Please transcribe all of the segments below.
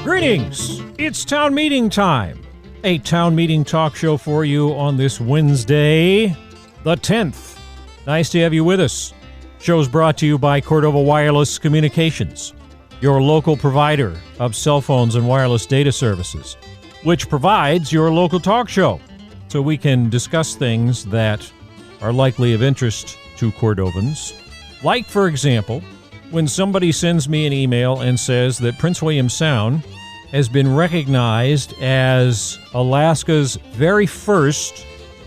Greetings! It's town meeting time. A town meeting talk show for you on this Wednesday, the 10th. Nice to have you with us. Show's brought to you by Cordova Wireless Communications, your local provider of cell phones and wireless data services, which provides your local talk show so we can discuss things that are likely of interest to Cordovans. Like, for example, when somebody sends me an email and says that Prince William Sound has been recognized as Alaska's very first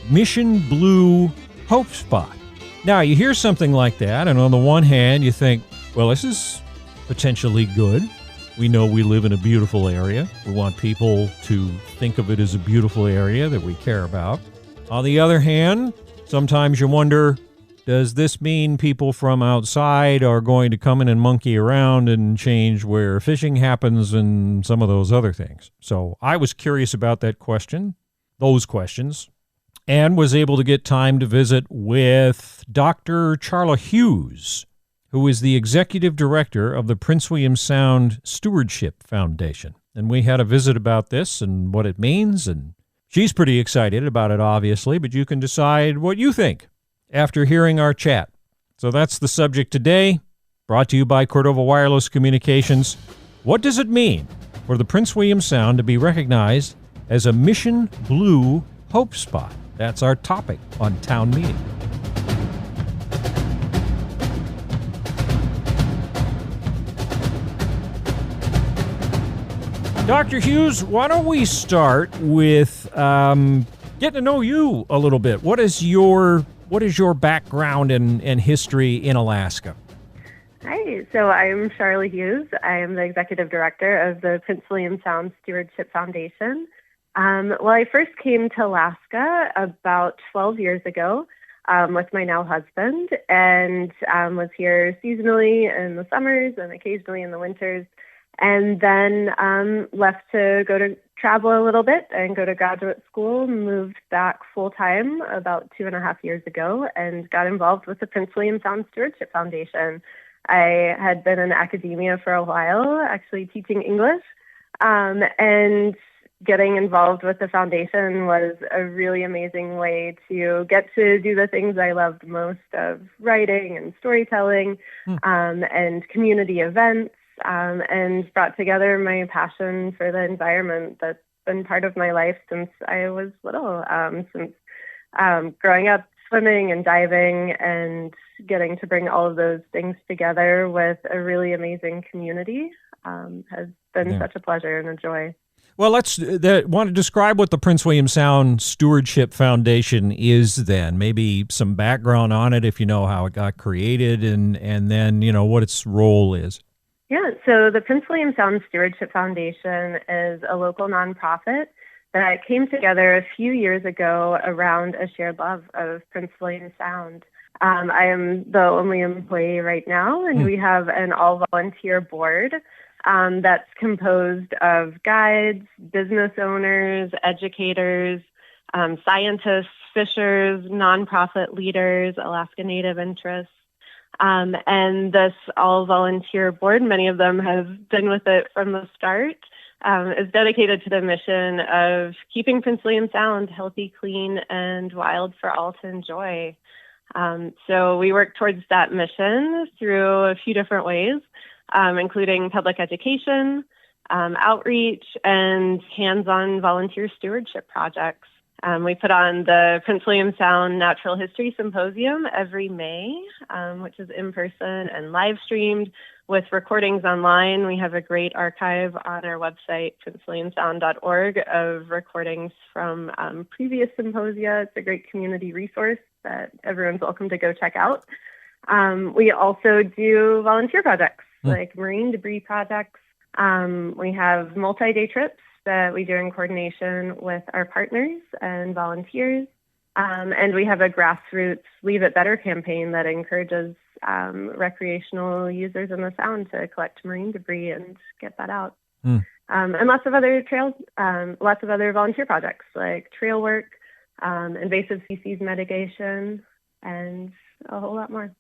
Mission Blue Hope Spot. Now, you hear something like that, and on the one hand, you think, well, this is potentially good. We know we live in a beautiful area. We want people to think of it as a beautiful area that we care about. On the other hand, sometimes you wonder, does this mean people from outside are going to come in and monkey around and change where fishing happens and some of those other things? So I was curious about those questions, and was able to get time to visit with Dr. Charla Hughes, who is the executive director of the Prince William Sound Stewardship Foundation. And we had a visit about this and what it means, and she's pretty excited about it, obviously, but you can decide what you think after hearing our chat. So that's the subject today, brought to you by Cordova Wireless Communications. What does it mean for the Prince William Sound to be recognized as a Mission Blue Hope Spot? That's our topic on Town Meeting. Dr. Hughes, why don't we start with getting to know you a little bit. What is your background and history in Alaska? Hi, so I'm Charla Hughes. I am the executive director of the Prince William Sound Stewardship Foundation. Well, I first came to Alaska about 12 years ago with my now husband, and was here seasonally in the summers and occasionally in the winters, and then left to go to travel a little bit and go to graduate school, moved back full-time about 2.5 years ago, and got involved with the Prince William Sound Stewardship Foundation. I had been in academia for a while, actually teaching English, and getting involved with the foundation was a really amazing way to get to do the things I loved most of writing and storytelling, and community events, and brought together my passion for the environment that's been part of my life since I was little, since growing up swimming and diving and getting to bring all of those things together with a really amazing community has been such a pleasure and a joy. Well, want to describe what the Prince William Sound Stewardship Foundation is then. Maybe some background on it if you know how it got created, and then, what its role is. Yeah, so the Prince William Sound Stewardship Foundation is a local nonprofit that came together a few years ago around a shared love of Prince William Sound. I am the only employee right now, and we have an all-volunteer board that's composed of guides, business owners, educators, scientists, fishers, nonprofit leaders, Alaska Native interests. And this all-volunteer board, many of them have been with it from the start, is dedicated to the mission of keeping Prince William Sound healthy, clean, and wild for all to enjoy. So we work towards that mission through a few different ways, including public education, outreach, and hands-on volunteer stewardship projects. We put on the Prince William Sound Natural History Symposium every May, which is in person and live streamed with recordings online. We have a great archive on our website, princewilliamsound.org, of recordings from previous symposia. It's a great community resource that everyone's welcome to go check out. We also do volunteer projects like marine debris projects. We have multi-day trips that we do in coordination with our partners and volunteers. And we have a grassroots Leave It Better campaign that encourages recreational users in the Sound to collect marine debris and get that out. And lots of other trails, lots of other volunteer projects like trail work, invasive species mitigation, and a whole lot more.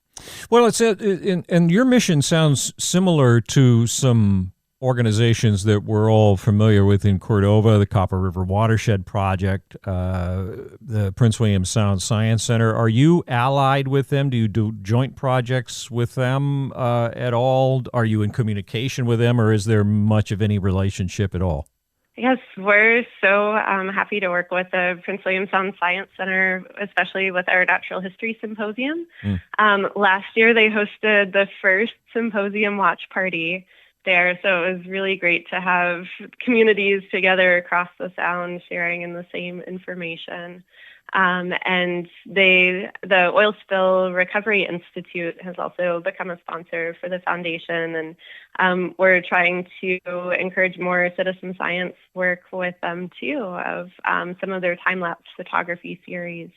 Well, and your mission sounds similar to some organizations that we're all familiar with in Cordova, the Copper River Watershed Project, the Prince William Sound Science Center. Are you allied with them? Do you do joint projects with them at all? Are you in communication with them, or is there much of any relationship at all? Yes, we're so happy to work with the Prince William Sound Science Center, especially with our Natural History Symposium. Last year, they hosted the first symposium watch party there, so it was really great to have communities together across the Sound sharing in the same information. And the Oil Spill Recovery Institute has also become a sponsor for the foundation, and we're trying to encourage more citizen science work with them too, of some of their time-lapse photography series.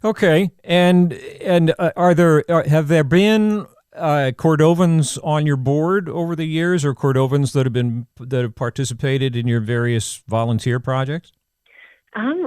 Okay, and have there been Cordovans on your board over the years, or Cordovans that have participated in your various volunteer projects?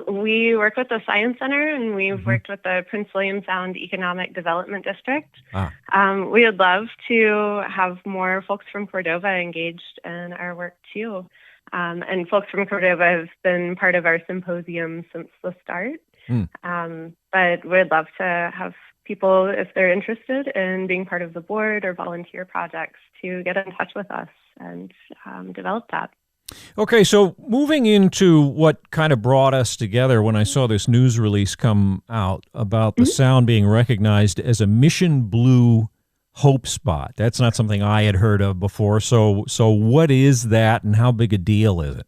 We work with the Science Center, and we've worked with the Prince William Sound Economic Development District. We would love to have more folks from Cordova engaged in our work too. And folks from Cordova have been part of our symposium since the start. But we'd love to have people, if they're interested in being part of the board or volunteer projects, to get in touch with us and develop that. Okay, so moving into what kind of brought us together when I saw this news release come out about the Sound being recognized as a Mission Blue Hope Spot. That's not something I had heard of before. So what is that, and how big a deal is it?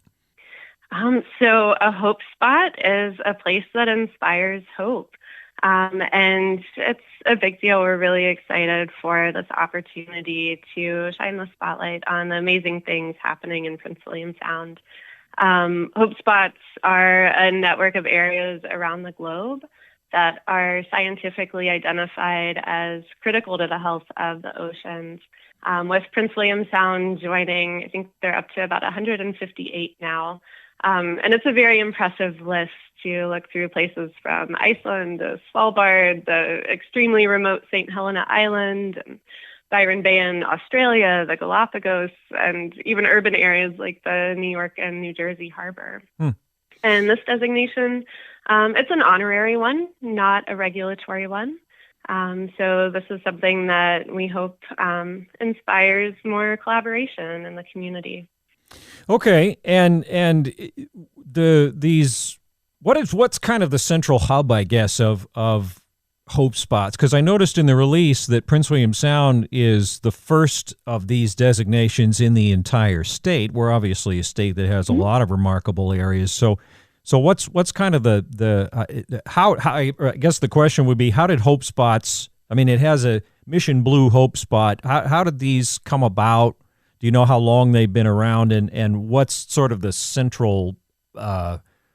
So a hope spot is a place that inspires hope. And it's a big deal. We're really excited for this opportunity to shine the spotlight on the amazing things happening in Prince William Sound. Hope spots are a network of areas around the globe that are scientifically identified as critical to the health of the oceans. With Prince William Sound joining, I think they're up to about 158 now. And it's a very impressive list to look through, places from Iceland to Svalbard, the extremely remote St. Helena Island, and Byron Bay in Australia, the Galapagos, and even urban areas like the New York and New Jersey harbor. And this designation, it's an honorary one, not a regulatory one. So this is something that we hope inspires more collaboration in the community. Okay, and what's kind of the central hub, I guess, of hope spots? Because I noticed in the release that Prince William Sound is the first of these designations in the entire state. We're obviously a state that has a lot of remarkable areas. So what's kind of how I guess the question would be, how did hope spots? I mean, it has a Mission Blue Hope Spot. How did these come about? Do you know how long they've been around, and what's sort of the central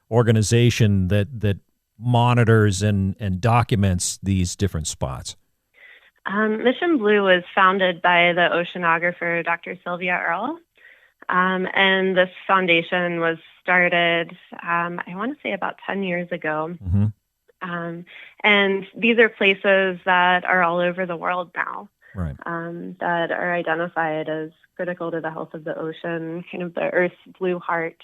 organization that monitors and documents these different spots? Mission Blue was founded by the oceanographer Dr. Sylvia Earle, and this foundation was started, I want to say about 10 years ago. And these are places that are all over the world now. Right. That are identified as critical to the health of the ocean, kind of the Earth's blue heart.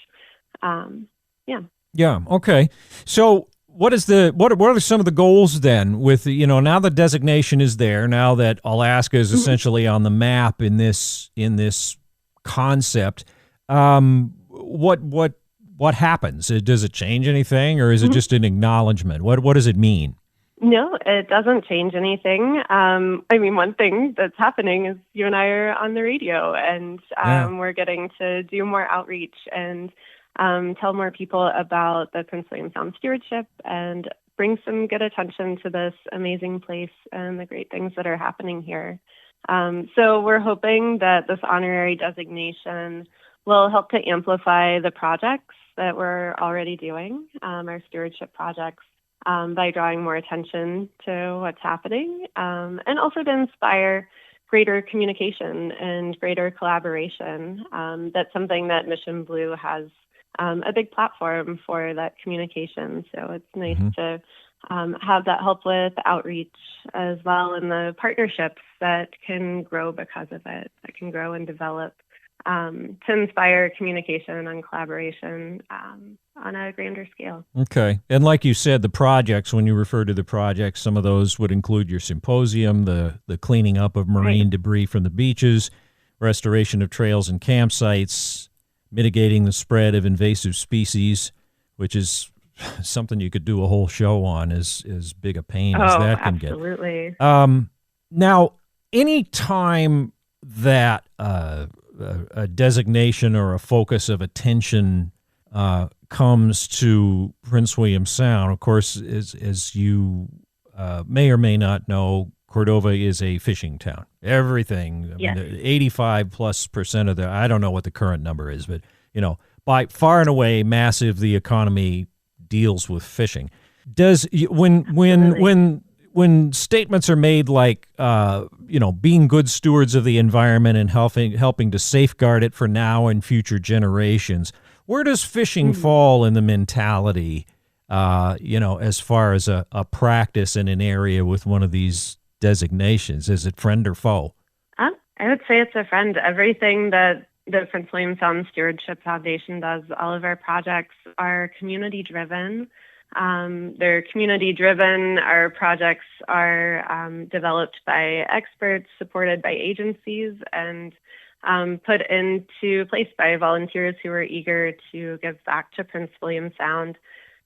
Yeah. Okay. So what are some of the goals then with, now the designation is there, now that Alaska is essentially on the map in this concept, what happens? Does it change anything, or is it just an acknowledgement? What does it mean? No, it doesn't change anything. One thing that's happening is you and I are on the radio, and we're getting to do more outreach and tell more people about the Prince William Sound Stewardship and bring some good attention to this amazing place and the great things that are happening here. So we're hoping that this honorary designation will help to amplify the projects that we're already doing, our stewardship projects, by drawing more attention to what's happening, and also to inspire greater communication and greater collaboration. That's something that Mission Blue has a big platform for, that communication. So it's nice to have that help with outreach as well, and the partnerships that can grow because of it, that can grow and develop to inspire communication and collaboration on a grander scale. Okay. And like you said, the projects, when you refer to the projects, some of those would include your symposium, the cleaning up of marine debris from the beaches, restoration of trails and campsites, mitigating the spread of invasive species, which is something you could do a whole show on, as big a pain as that can absolutely. get. Now, any time that a designation or a focus of attention comes to Prince William Sound, of course, as you may or may not know, Cordova is a fishing town. Everything, Yes. 85+% of I don't know what the current number is, but, by far and away, massive, the economy deals with fishing. Does when statements are made like being good stewards of the environment and helping to safeguard it for now and future generations, where does fishing fall in the mentality? As far as a practice in an area with one of these designations, is it friend or foe? I would say it's a friend. Everything that the Prince William Sound Stewardship Foundation does, all of our projects are community-driven. They're community-driven. Our projects are developed by experts, supported by agencies, and put into place by volunteers who are eager to give back to Prince William Sound.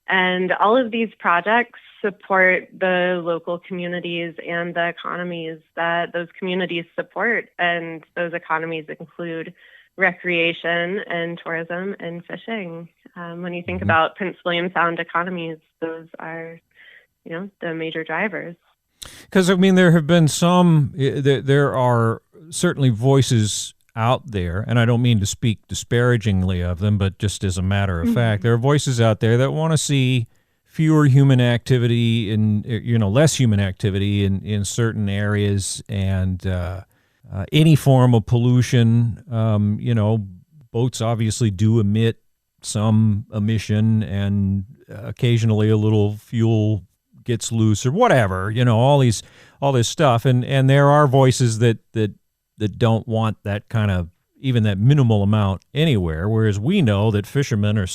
And all of these projects support the local communities and the economies that those communities support. And those economies include recreation and tourism and fishing. When you think about Prince William Sound economies, those are, the major drivers. Because, there have been there are certainly voices out there, and I don't mean to speak disparagingly of them, but just as a matter of fact, there are voices out there that want to see fewer human activity and, less human activity in certain areas, and any form of pollution. Boats obviously do emit some emission, and occasionally a little fuel gets loose or whatever, all this stuff. And there are voices that don't want that kind of, even that minimal amount anywhere. Whereas we know that fishermen are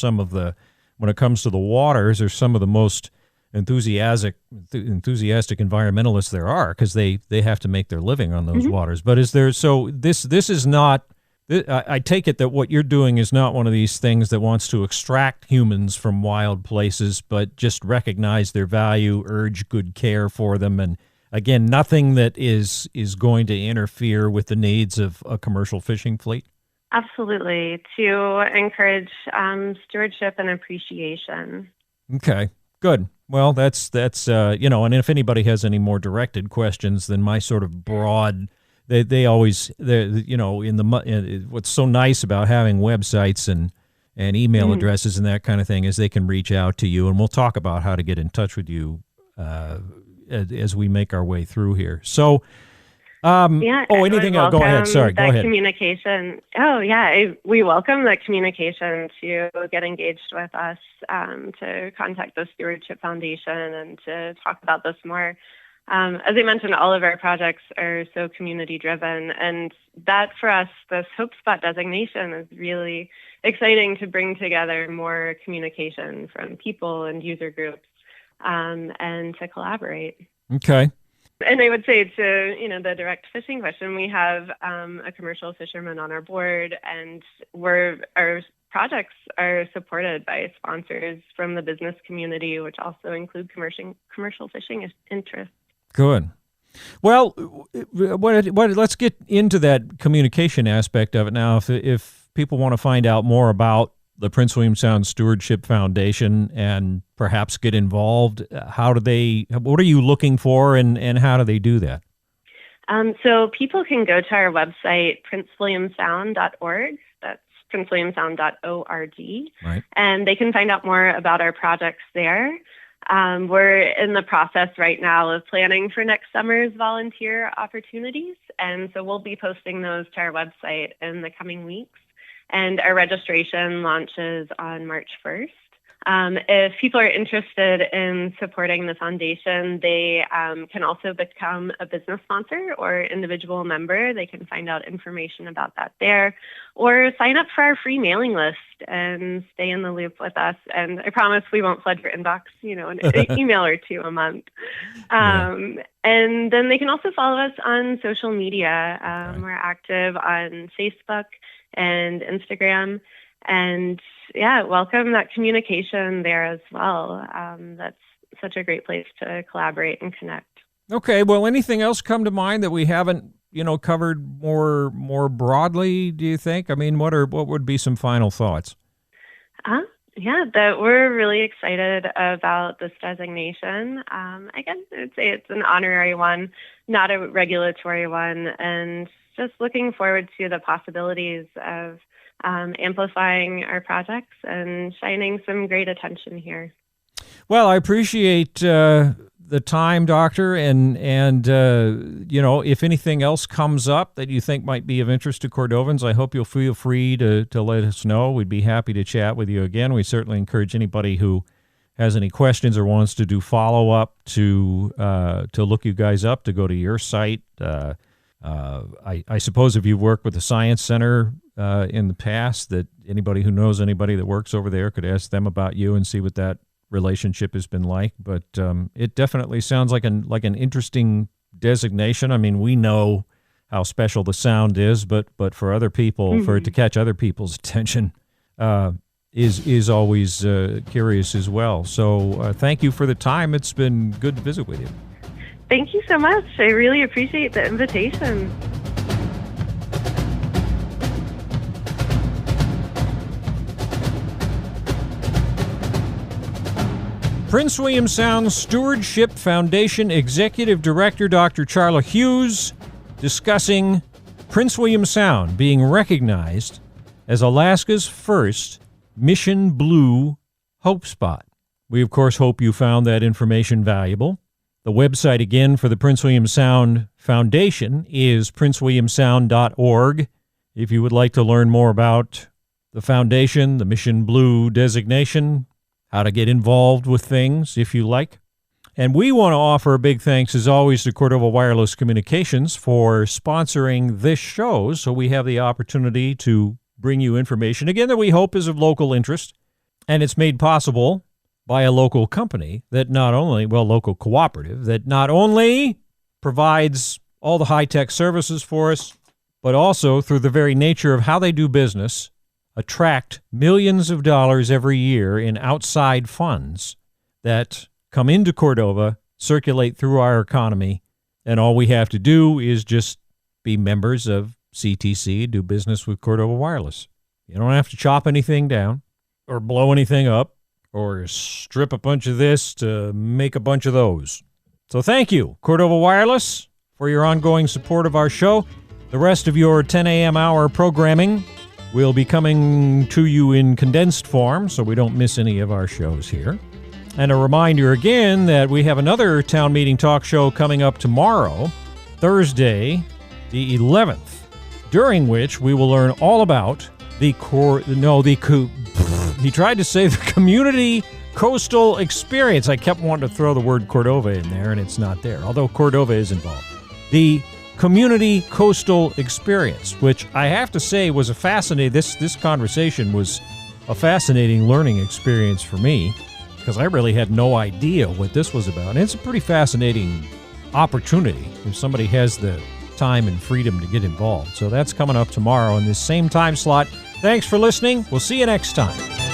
when it comes to the waters, are some of the most enthusiastic environmentalists there are, because they have to make their living on those waters. But this is not, I take it that what you're doing is not one of these things that wants to extract humans from wild places, but just recognize their value, urge good care for them, and again, nothing that is going to interfere with the needs of a commercial fishing fleet? Absolutely, to encourage stewardship and appreciation. Okay, good. Well, that's and if anybody has any more directed questions than my sort of broad, they always, what's so nice about having websites and email addresses and that kind of thing is they can reach out to you, and we'll talk about how to get in touch with you as we make our way through here. So, anything else? Go ahead. Sorry, go ahead. Communication. We welcome the communication to get engaged with us, to contact the Stewardship Foundation and to talk about this more. As I mentioned, all of our projects are so community-driven, and that for us, this Hope Spot designation is really exciting to bring together more communication from people and user groups, and to collaborate. Okay. And I would say to, the direct fishing question, we have a commercial fisherman on our board, and our projects are supported by sponsors from the business community, which also include commercial fishing interests. Good. Well, let's get into that communication aspect of it now. If people want to find out more about the Prince William Sound Stewardship Foundation and perhaps get involved, what are you looking for, and how do they do that? So people can go to our website, princewilliamsound.org. That's princewilliamsound.org. Right. And they can find out more about our projects there. We're in the process right now of planning for next summer's volunteer opportunities. And so we'll be posting those to our website in the coming weeks. And our registration launches on March 1st. If people are interested in supporting the foundation, they can also become a business sponsor or individual member. They can find out information about that there, or sign up for our free mailing list and stay in the loop with us. And I promise we won't flood your inbox, an email or two a month. And then they can also follow us on social media. We're active on Facebook and Instagram. And welcome that communication there as well. That's such a great place to collaborate and connect. Okay. Well, anything else come to mind that we haven't, covered more broadly, do you think? I mean, what would be some final thoughts? That we're really excited about this designation. I guess I would say it's an honorary one, not a regulatory one, and just looking forward to the possibilities of amplifying our projects and shining some great attention here. Well, I appreciate the time, Doctor, and if anything else comes up that you think might be of interest to Cordovans, I hope you'll feel free to let us know. We'd be happy to chat with you again. We certainly encourage anybody who has any questions or wants to do follow-up to look you guys up, to go to your site. I suppose if you've worked with the Science Center in the past, that anybody who knows anybody that works over there could ask them about you and see what that relationship has been like. But it definitely sounds like an interesting designation. I mean, we know how special the sound is, but for other people, for it to catch other people's attention is always curious as well. So thank you for the time. It's been good to visit with you. Thank you so much. I really appreciate the invitation. Prince William Sound Stewardship Foundation Executive Director Dr. Charla Hughes discussing Prince William Sound being recognized as Alaska's first Mission Blue Hope Spot. We, of course, hope you found that information valuable. The website, again, for the Prince William Sound Foundation is princewilliamsound.org. If you would like to learn more about the foundation, the Mission Blue designation, how to get involved with things, if you like. And we want to offer a big thanks, as always, to Cordova Wireless Communications for sponsoring this show, so we have the opportunity to bring you information, again, that we hope is of local interest. And it's made possible by a local company that local cooperative, that not only provides all the high-tech services for us, but also, through the very nature of how they do business, attract millions of dollars every year in outside funds that come into Cordova, circulate through our economy, and all we have to do is just be members of CTC, do business with Cordova Wireless. You don't have to chop anything down or blow anything up or strip a bunch of this to make a bunch of those. So thank you, Cordova Wireless, for your ongoing support of our show. The rest of your 10 a.m. hour programming will be coming to you in condensed form, so we don't miss any of our shows here. And a reminder again that we have another town meeting talk show coming up tomorrow, Thursday, the 11th, during which we will learn all about the community coastal experience. I kept wanting to throw the word Cordova in there, and it's not there, although Cordova is involved. The community coastal experience, which I have to say was this conversation was a fascinating learning experience for me, because I really had no idea what this was about. And it's a pretty fascinating opportunity if somebody has the time and freedom to get involved. So that's coming up tomorrow in this same time slot. Thanks for listening. We'll see you next time.